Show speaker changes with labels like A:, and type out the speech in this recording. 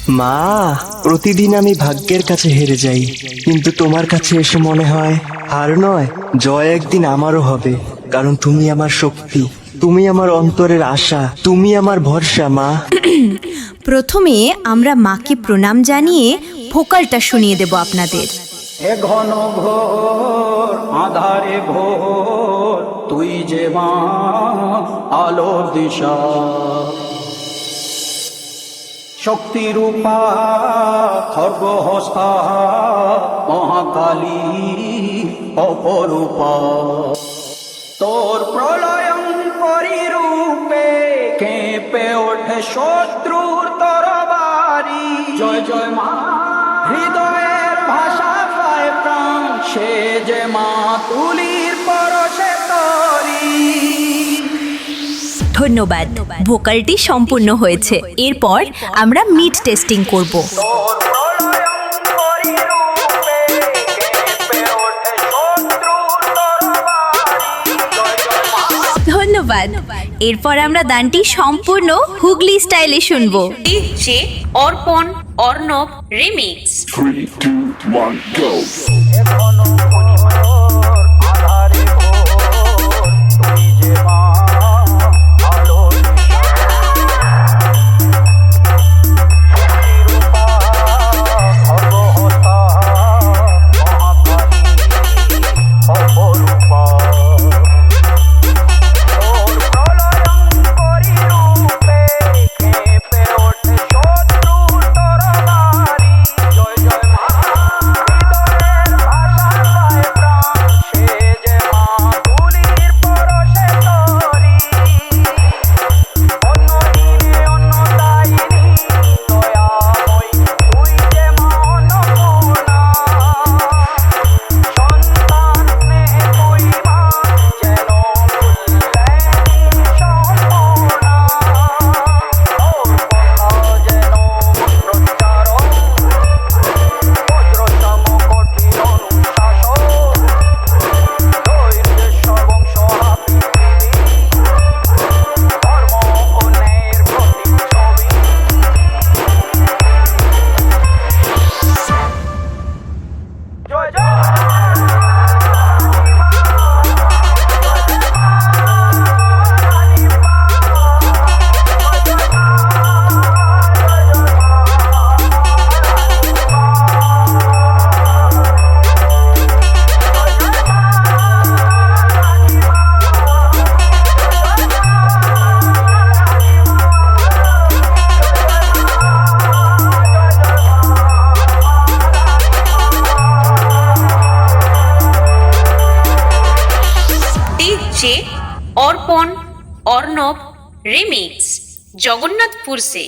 A: মা, প্রতিদিন আমি ভাগ্যের কাছে হেরে যাই, কিন্তু তোমার কাছে এসে মনে হয় হার নয়, জয় একদিন আমারও হবে। কারণ তুমি আমার শক্তি, তুমি আমার অন্তরের আশা, তুমি আমার ভরসা। মা,
B: প্রথমে আমরা মাকে প্রণাম জানিয়ে ভোকালটা শুনিয়ে দেব আপনাদের।
C: এ ঘন ঘোর আধারে ভোর, তুই যে মা আলোর দিশা, শক্তিরূপা খর্গহস্তা মহাকালী অপরূপা। তোর প্রলয়ঙ্করী রূপে কেঁপে ওঠে শত্রুর তরবারি। জয় জয় মা, হৃদয়ের ভাষা পায় প্রাণ, সে যে মা তুলির পরশে তরি।
B: ধন্যবাদ, ভোকালটি সম্পূর্ণ হয়েছে। এরপর আমরা মিড টেস্টিং করব।
C: তোর প্রলয়ঙ্করী রূপে কেঁপে ওঠে শত্রুর তরবারি। জয় জয় মা।
B: ধন্যবাদ। এরপর আমরা গানটি সম্পূর্ণ হুগলি স্টাইলে শুনবো।
D: ডিজে অর্পণ অর্ণব রিমিক্স।
E: 3, 2, 1, go!
C: এ ঘন ঘোর আধারে ভোর, তুই যে মা আলোর দিশা, শক্তিরূপা খর্গহস্তা মহাকালী অপরূপা। তোর প্রলয়ঙ্করী রূপে কেঁপে ওঠে শত্রুর তরবারি। জয় জয় মা, হৃদয়ের ভাষা পায় প্রাণ, সে যে মা তুলির পরশে তরি। অন্নহীনে অন্নদায়িনী দয়াময়ী, তুই যে মা অন্নপূর্ণা। সন্তান স্নেহে তুই মা, যেন মূল্যহীন সম্পূর্ণা। তোর কথা যেন মন্ত্রোচ্চারণ, বজ্রসম কঠিন অনুশাসন। দৈর্ঘ্যের সর্বংশহা পৃথিবী, ধর্ম ও ন্যায়ের প্রতিচ্ছবি। জয় জয়
D: ডিজে অর্পণ অর্ণব রিমিক্স, জগন্নাথপুর से।